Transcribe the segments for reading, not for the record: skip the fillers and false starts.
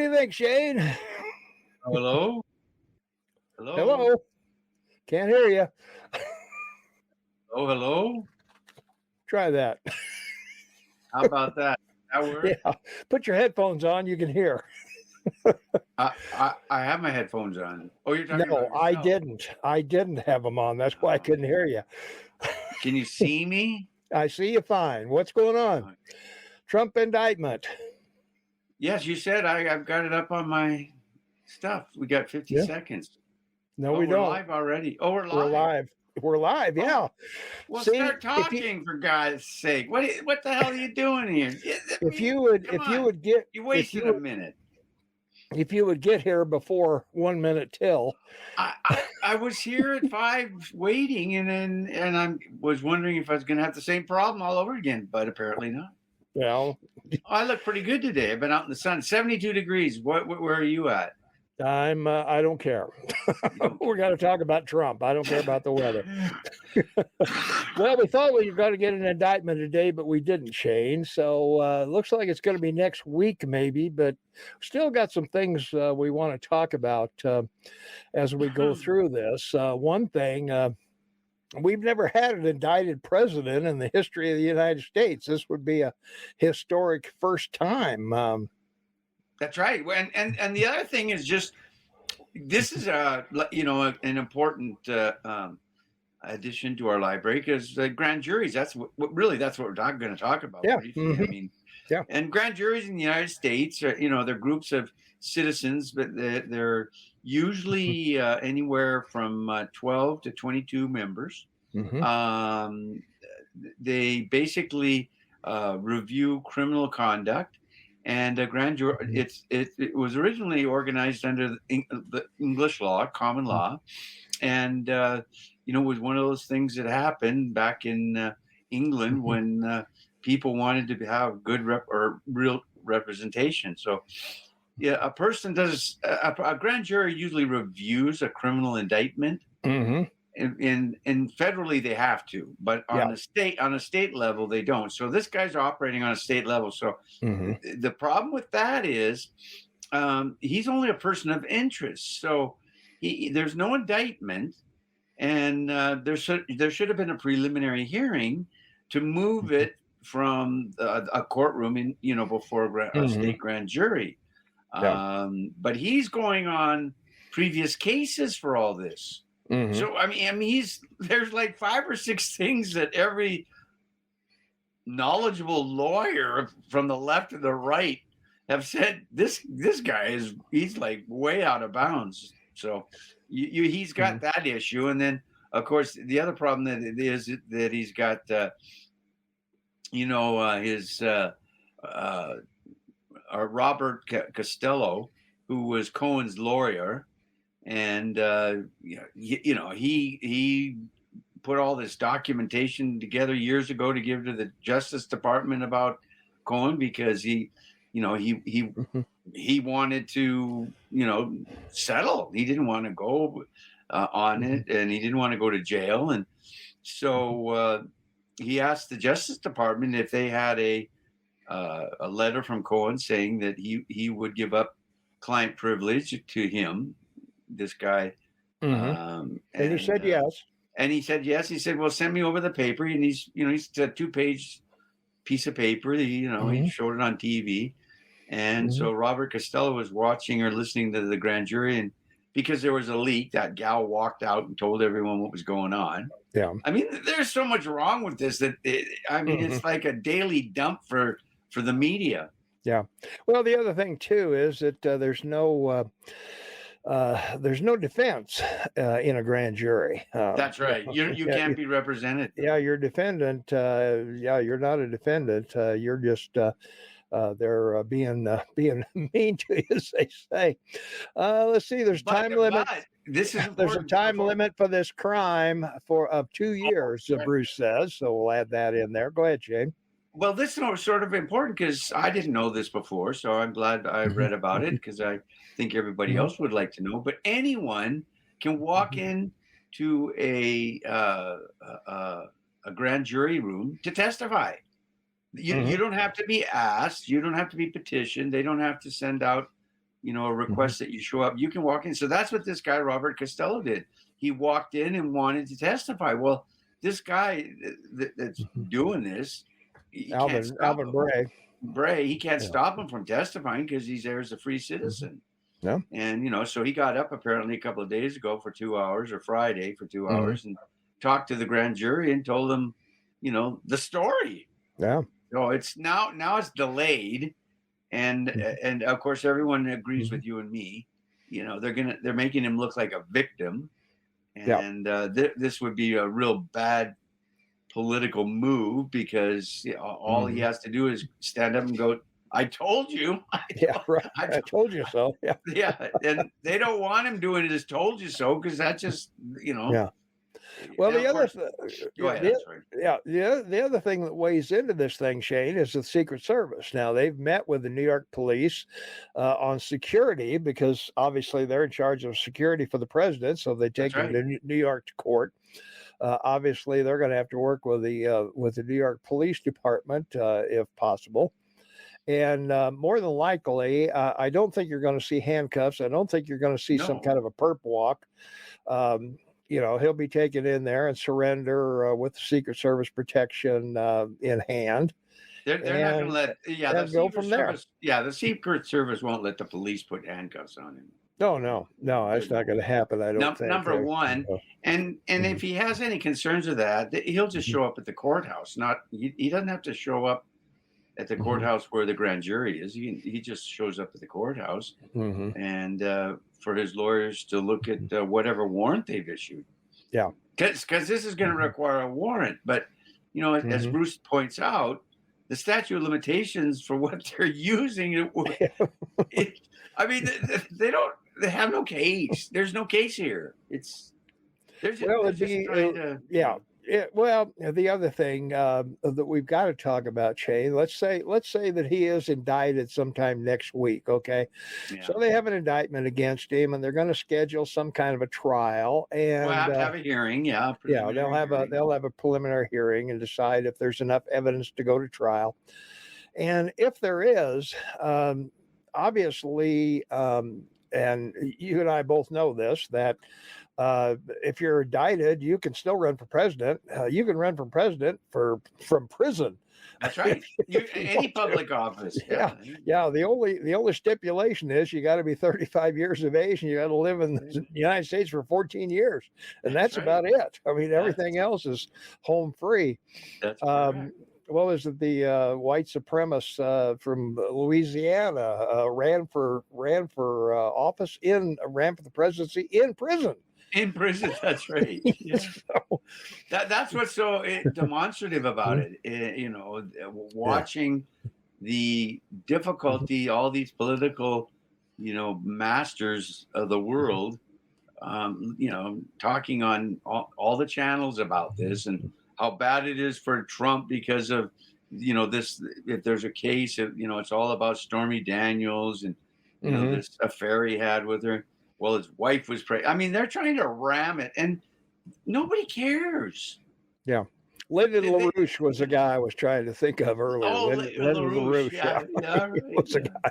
do you think, Shane? Hello? Hello? Hello? Can't hear you. Oh, hello? Try that. How about that? That work? Yeah. Put your headphones on. You can hear. I have my headphones on. Oh, you're talking No, about yourself. I didn't have them on. That's why I couldn't hear you. Can you see me? I see you fine. What's going on? Trump indictment. Yes, you said I've got it up on my stuff. We got 50 seconds. No, Oh, we we're don't. live already. Oh, we're live. We're live. We're live. Yeah. Oh, well, start talking for God's sake. What the hell are you doing here? If you would get, you wasted a minute. If you would get here before 1 minute till. I was here at 5 waiting, and I was wondering if I was going to have the same problem all over again, but apparently not. Well, I look pretty good today. I've been out in the sun, 72 degrees. Where are you at? I don't care. We're going to talk about Trump. I don't care about the weather. Well, we thought we were going to get an indictment today, but we didn't, Shane. So looks like it's going to be next week, maybe. But still got some things we want to talk about as we go through this. One thing, we've never had an indicted president in the history of the United States. This would be a historic first time. That's right. And the other thing is just this is an important addition to our library, because grand juries, that's what we're going to talk about. Yeah. I mean, yeah. And grand juries in the United States are, they're groups of citizens, but they're usually anywhere from 12 to 22 members. Mm-hmm. They basically review criminal conduct. And a grand jury, it was originally organized under the English law, common law, and it was one of those things that happened back in England when people wanted to have good real representation. So, yeah, a person does a grand jury usually reviews a criminal indictment. Mm-hmm. And federally they have to, but on a state level they don't. So this guy's operating on a state level. So the problem with that is he's only a person of interest. So there's no indictment, and there should have been a preliminary hearing to move it from a courtroom before a state grand jury. But he's going on previous cases for all this. Mm-hmm. So I mean, there's like 5 or 6 things that every knowledgeable lawyer from the left to the right have said this guy he's like way out of bounds. So he's got that issue, and then of course the other problem that it is that he's got his Robert Costello, who was Cohen's lawyer. And he put all this documentation together years ago to give to the Justice Department about Cohen, because he wanted to settle. He didn't want to go on it, and he didn't want to go to jail. And so he asked the Justice Department if they had a letter from Cohen saying that he would give up client privilege to him, this guy. And he said yes. And he said yes. He said, well, send me over the paper. And he's a 2-page piece of paper. He showed it on TV. And so Robert Costello was watching or listening to the grand jury. And because there was a leak, that gal walked out and told everyone what was going on. Yeah. I mean, there's so much wrong with this that it's like a daily dump for the media. Yeah. Well, the other thing too is that there's no defense in a grand jury. That's right. You can't be represented. Yeah, your defendant. You're not a defendant. You're just they're being mean to you, as they say. Let's see. There's time limit. There's a time limit for this crime of 2 years. Bruce says. So we'll add that in there. Go ahead, Shane. Well, this is sort of important because I didn't know this before, so I'm glad I read about it, because I think everybody else would like to know. But anyone can walk in to a grand jury room to testify. You don't have to be asked. You don't have to be petitioned. They don't have to send out a request that you show up. You can walk in. So that's what this guy, Robert Costello, did. He walked in and wanted to testify. Well, this guy that's doing this, he can't stop Alvin him. Bray, he can't Yeah. stop him from testifying because he's there as a free citizen. Yeah. And, so he got up apparently a couple of days ago for 2 hours, or Friday for 2 hours, and talked to the grand jury and told them, the story. Yeah. So it's now it's delayed. And of course, everyone agrees with you and me. They're making him look like a victim. And this would be a real bad political move because all he has to do is stand up and go, I told you. Right. I told you so. Yeah. Yeah. And they don't want him doing it as told you so, because that just, Yeah. Well, the other the other thing that weighs into this thing, Shane, is the Secret Service. Now, they've met with the New York police on security, because obviously they're in charge of security for the president, so they take him to New York to court. Obviously, they're going to have to work with the New York Police Department if possible. And more than likely, I don't think you're going to see handcuffs. I don't think you're going to see some kind of a perp walk. He'll be taken in there and surrender with the Secret Service protection in hand. They're not going to let, the go from there. Yeah, the Secret Service won't let the police put handcuffs on him. No, that's not going to happen. I don't think. Number one, and if he has any concerns of that, he'll just show up at the courthouse. He doesn't have to show up at the courthouse where the grand jury is. He just shows up at the courthouse, and for his lawyers to look at whatever warrant they've issued. Yeah, because this is going to require a warrant. But as Bruce points out, the statute of limitations for what they're using, they have no case. There's no case here. Well, the other thing that we've got to talk about, Shane, let's say that he is indicted sometime next week. Okay. Yeah. So they have an indictment against him, and they're going to schedule some kind of a trial, and have a hearing. Yeah. They'll have a preliminary hearing and decide if there's enough evidence to go to trial. And if there is, obviously, and you and I both know this, that if you're indicted, you can still run for president. You can run for president from prison. That's right. Any public office. Yeah. The only stipulation is you got to be 35 years of age and you got to live in the United States for 14 years, and that's about it. I mean, everything else is home free. That's what was it? The white supremacist from Louisiana ran for office ran for the presidency in prison. In prison, that's right. Yeah. That's what's so demonstrative about it. Watching the difficulty, all these political, masters of the world, talking on all the channels about this and how bad it is for Trump because of, this. If there's a case, it's all about Stormy Daniels and this affair he had with her. Well, his wife was pregnant. I mean, they're trying to ram it, and nobody cares. Yeah. Lyndon LaRouche was the guy I was trying to think of earlier. Oh, Lyndon LaRouche. Yeah. He was the guy.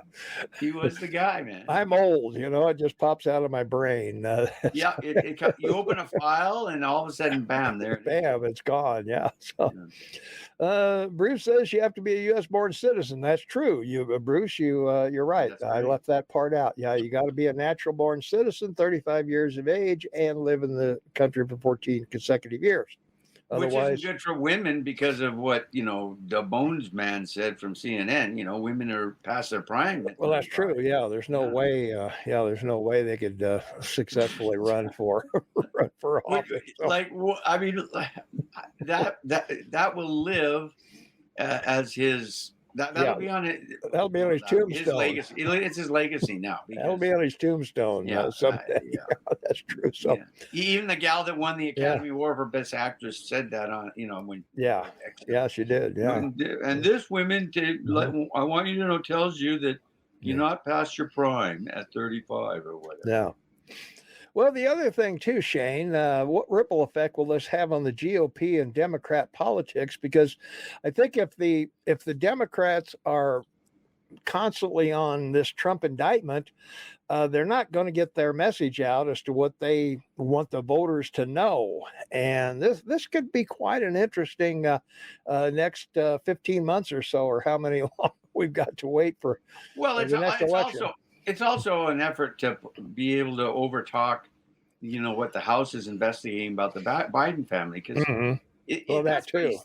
He was the guy, man. I'm old, it just pops out of my brain. Yeah, you open a file, and all of a sudden, bam, there. Bam, it's gone. Yeah. So, Bruce says you have to be a U.S.-born citizen. That's true. Bruce, you're right. I left that part out. Yeah, you got to be a natural-born citizen, 35 years of age, and live in the country for 14 consecutive years. Which isn't good for women because of what, the Bones man said from CNN. Women are past their prime. Well, that's true. Yeah, there's no way. There's no way they could successfully run for office. So. That will live as his. That'll be on it. That'll be on his tombstone. His legacy. It's his legacy now. That'll be on his tombstone someday. That's true. So even the gal that won the Academy Award for Best Actress said that on when. Yeah, she did. Yeah. And this woman I want you to know tells you that you're not past your prime at 35 or whatever. Yeah. Well, the other thing too, Shane, what ripple effect will this have on the GOP and Democrat politics? Because I think if the Democrats are constantly on this Trump indictment, they're not going to get their message out as to what they want the voters to know. And this could be quite an interesting next 15 months or so, or how many long we've got to wait for Well, the next election. It's also an effort to be able to overtalk, what the House is investigating about the Biden family, because That too.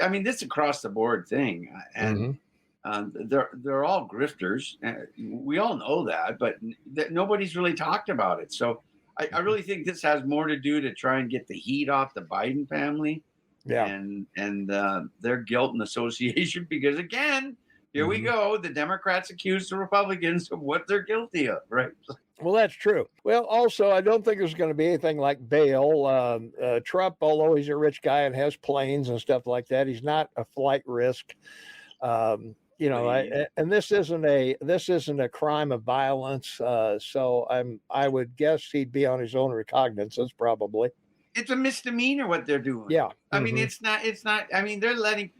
I mean, this is across the board thing, and they're all grifters. We all know that, but nobody's really talked about it. So I really think this has more to do to try and get the heat off the Biden family, and their guilt and association. Because again, here we go. The Democrats accuse the Republicans of what they're guilty of, right? Well, that's true. Well, also, I don't think there's going to be anything like bail. Trump, although he's a rich guy and has planes and stuff like that, he's not a flight risk. And this isn't a crime of violence. So I would guess he'd be on his own recognizance, probably. It's a misdemeanor what they're doing. Yeah. I mean, it's not. I mean, they're letting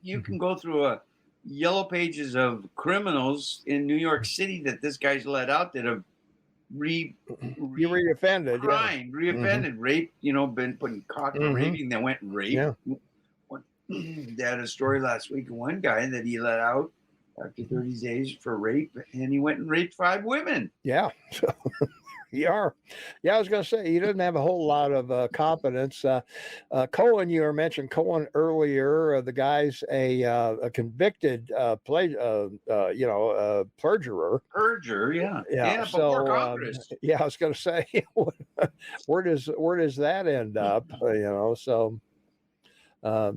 you can go through a yellow pages of criminals in New York City that this guy's let out that have reoffended, raped, been caught for raping, then went and raped. Yeah. They had a story last week of one guy that he let out after 30 days for rape, and he went and raped 5 women. Yeah. Yeah, I was going to say he doesn't have a whole lot of competence. Cohen, you mentioned Cohen earlier. The guy's a convicted perjurer. Perjurer, yeah. So, before Congress. I was going to say, where does that end up? So. Well,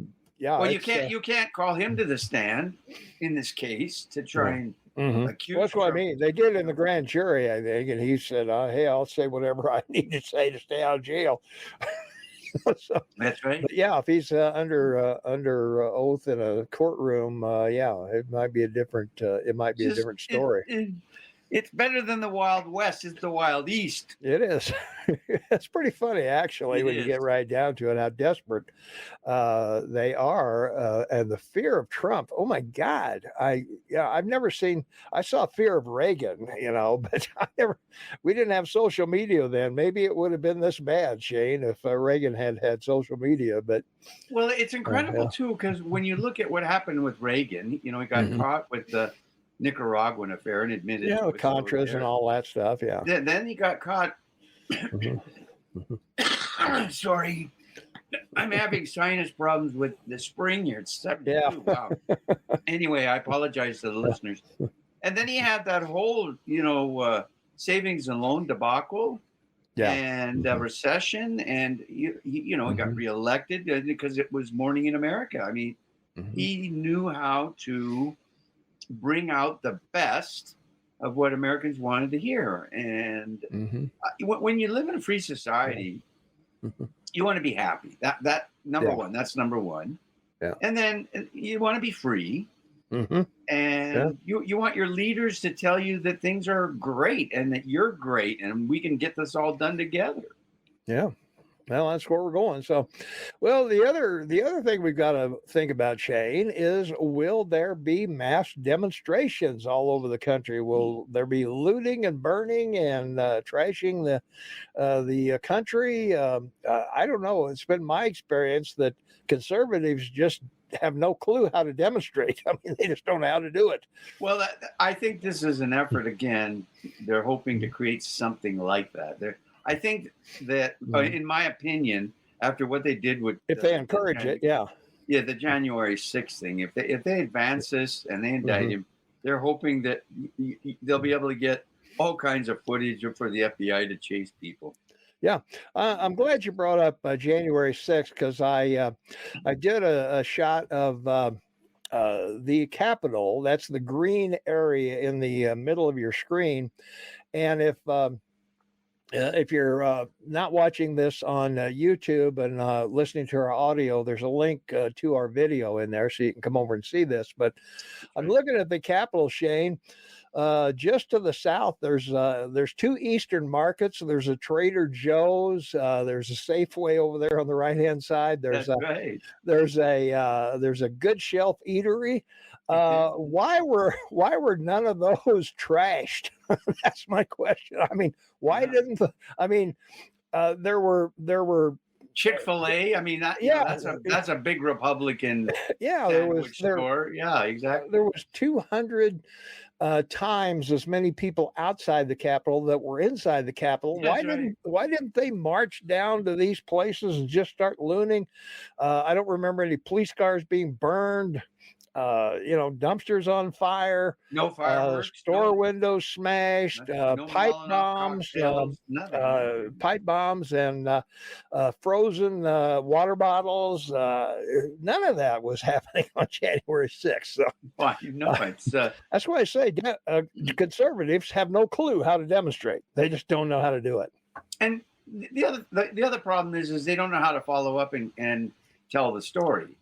you can't call him to the stand in this case to try and accuse. Well, that's what I mean. They did in the grand jury, I think, and he said, "Hey, I'll say whatever I need to say to stay out of jail." So, that's right. But if he's under oath in a courtroom, it might be a different. It might be a different story. It's better than the Wild West. It's the Wild East. It is. It's pretty funny, actually, when you get right down to it, how desperate they are, and the fear of Trump. Oh my God! I've never seen. I saw fear of Reagan, but we didn't have social media then. Maybe it would have been this bad, Shane, if Reagan had social media. But it's incredible too, because when you look at what happened with Reagan, he got caught with the Nicaraguan affair and admitted Contras and all that stuff. Yeah. Then he got caught. Sorry, I'm having sinus problems with the spring here. It's 72. Wow. Anyway, I apologize to the listeners. And then he had that whole, savings and loan debacle. And recession, and he got reelected because it was Morning in America. I mean, he knew how to bring out the best of what Americans wanted to hear. And when you live in a free society, you want to be happy. That number one. That's number one. Yeah. And then you want to be free. And you want your leaders to tell you that things are great and that you're great and we can get this all done together. Yeah. Well, that's where we're going. So, the other thing we've got to think about, Shane, is will there be mass demonstrations all over the country? Will there be looting and burning and trashing the country? I don't know. It's been my experience that conservatives just have no clue how to demonstrate. I mean, they just don't know how to do it. Well, I think this is an effort. Again, they're hoping to create something like that. I think that, in my opinion, after what they did with, if they encourage it, the January 6th thing, if they advance this and they indict him, they're hoping that they'll be able to get all kinds of footage for the FBI to chase people. Yeah, I'm glad you brought up January 6th because I did a shot of the Capitol. That's the green area in the middle of your screen, and if you're not watching this on YouTube and listening to our audio, there's a link to our video in there so you can come over and see this. But I'm looking at the Capitol, Shane. Just to the south, there's 2 Eastern markets. There's a Trader Joe's. There's a Safeway over there on the right hand side. There's a Good Shelf Eatery. Why were none of those trashed? That's my question. I mean, why didn't I mean, there were Chick-fil-A. I mean, yeah, that's a big Republican yeah, sandwich store. Yeah, exactly. there was 200 times as many people outside the Capitol that were inside the Capitol. That's right. Why didn't they march down to these places and just start looting? I don't remember any police cars being burned. Dumpsters on fire, No fireworks. store No, windows smashed, no Molotov cocktails. Nothing. No. pipe bombs, and frozen water bottles. None of that was happening on January 6th. So Why? No, it's that's why I say conservatives have no clue how to demonstrate. They just don't know how to do it. and the other problem is they don't know how to follow up and tell the story.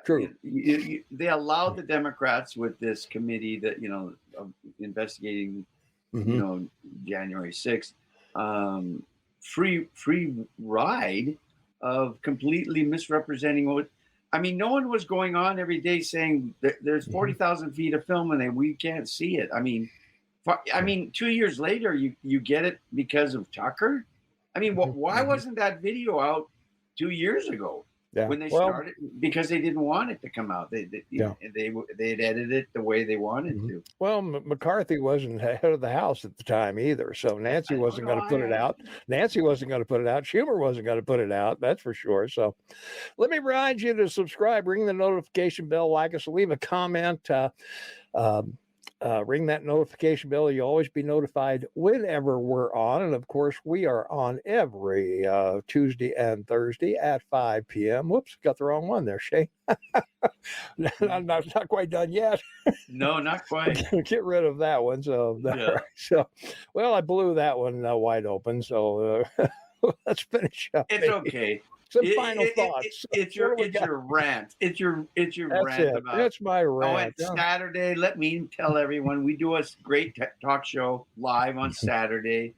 True. They allowed the Democrats with this committee that of investigating January 6th free ride of completely misrepresenting what. I mean, no one was going on every day saying there's 40,000 feet of film and we can't see it. I mean, 2 years later, you get it because of Tucker. I mean, why wasn't that video out 2 years ago? Yeah. When they started, because they didn't want it to come out. They had edited it the way they wanted to. Well, McCarthy wasn't head of the House at the time either, so Nancy wasn't going to put it out. Nancy wasn't going to put it out. Schumer wasn't going to put it out. That's for sure. So, let me remind you to subscribe, ring the notification bell, like us, leave a comment. Ring that notification bell. You'll always be notified whenever we're on. And of course, we are on every Tuesday and Thursday at 5 p.m. Whoops, got the wrong one there, Shay. I'm not quite done yet. No, not quite. Get rid of that one. So, well, I blew that one wide open. So let's finish up. It's okay. Some final thoughts. It's your rant. It's your rant. That's my rant. Oh, it's Saturday. Let me tell everyone we do a great talk show live on Saturday.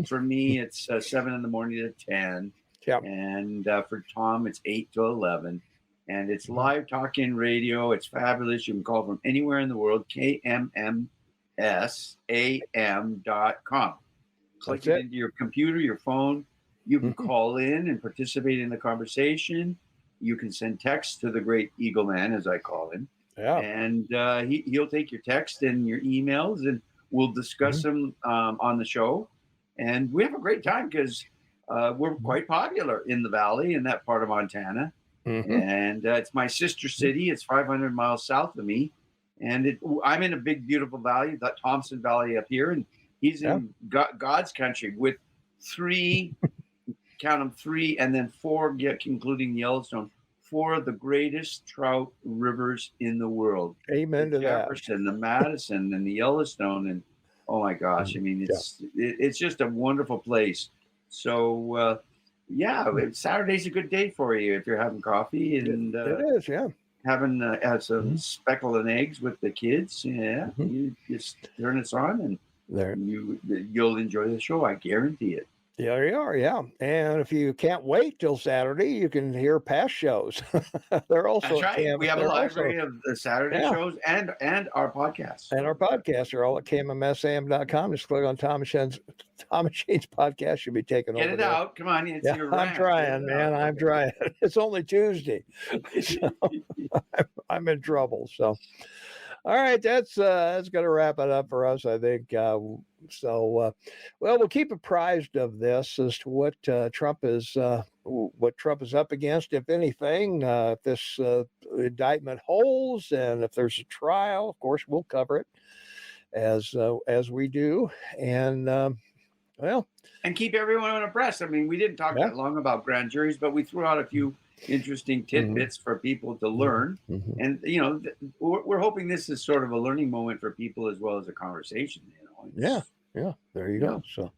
For me, it's 7 in the morning to 10. Yep. And for Tom, it's 8 to 11. And it's live talk-in radio. It's fabulous. You can call from anywhere in the world. KMMSAM.com. Click it into your computer, your phone. You can call in and participate in the conversation. You can send text to the great Eagle Man, as I call him. Yeah. And he'll take your text and your emails, and we'll discuss them on the show. And we have a great time because we're quite popular in the Valley, in that part of Montana. And it's my sister city. It's 500 miles south of me. And I'm in a big, beautiful valley, the Thompson Valley up here. And he's in God's country with count them 3, and then 4, including the Yellowstone, 4 of the greatest trout rivers in the world. Amen to that. Jefferson, the Madison, and the Yellowstone, and oh my gosh, I mean, it's just a wonderful place. So Saturday's a good day for you if you're having coffee and it is, having some speckle and eggs with the kids. Yeah, you just turn this on and you'll enjoy the show. I guarantee it. Yeah, you are. Yeah. And if you can't wait till Saturday, you can hear past shows. They're also That's right. We have a library of the Saturday shows and our podcasts. And our podcasts are all at KMMSAM.com. Just click on Tom and Shane's podcast. You'll be taken over. Get it out. Come on. It's your I'm trying, man. I'm trying. It's only Tuesday. So I'm in trouble. So, all right. That's going to wrap it up for us, I think. We'll keep apprised of this as to what Trump is up against, if anything. If this indictment holds, and if there's a trial, of course, we'll cover it as we do. And and keep everyone abreast. I mean, we didn't talk that long about grand juries, but we threw out a few interesting tidbits for people to learn. And we're hoping this is sort of a learning moment for people as well as a conversation. There you go. So,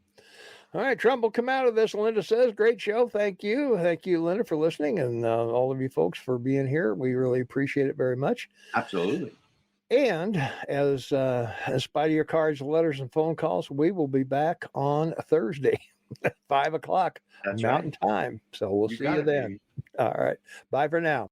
all right, Trump will come out of this. Linda says, great show. Thank you, Linda, for listening, and all of you folks for being here. We really appreciate it very much. Absolutely. And as spite of your cards, letters, and phone calls, we will be back on Thursday at 5 o'clock Mountain Time. So we'll see you then. All right. Bye for now.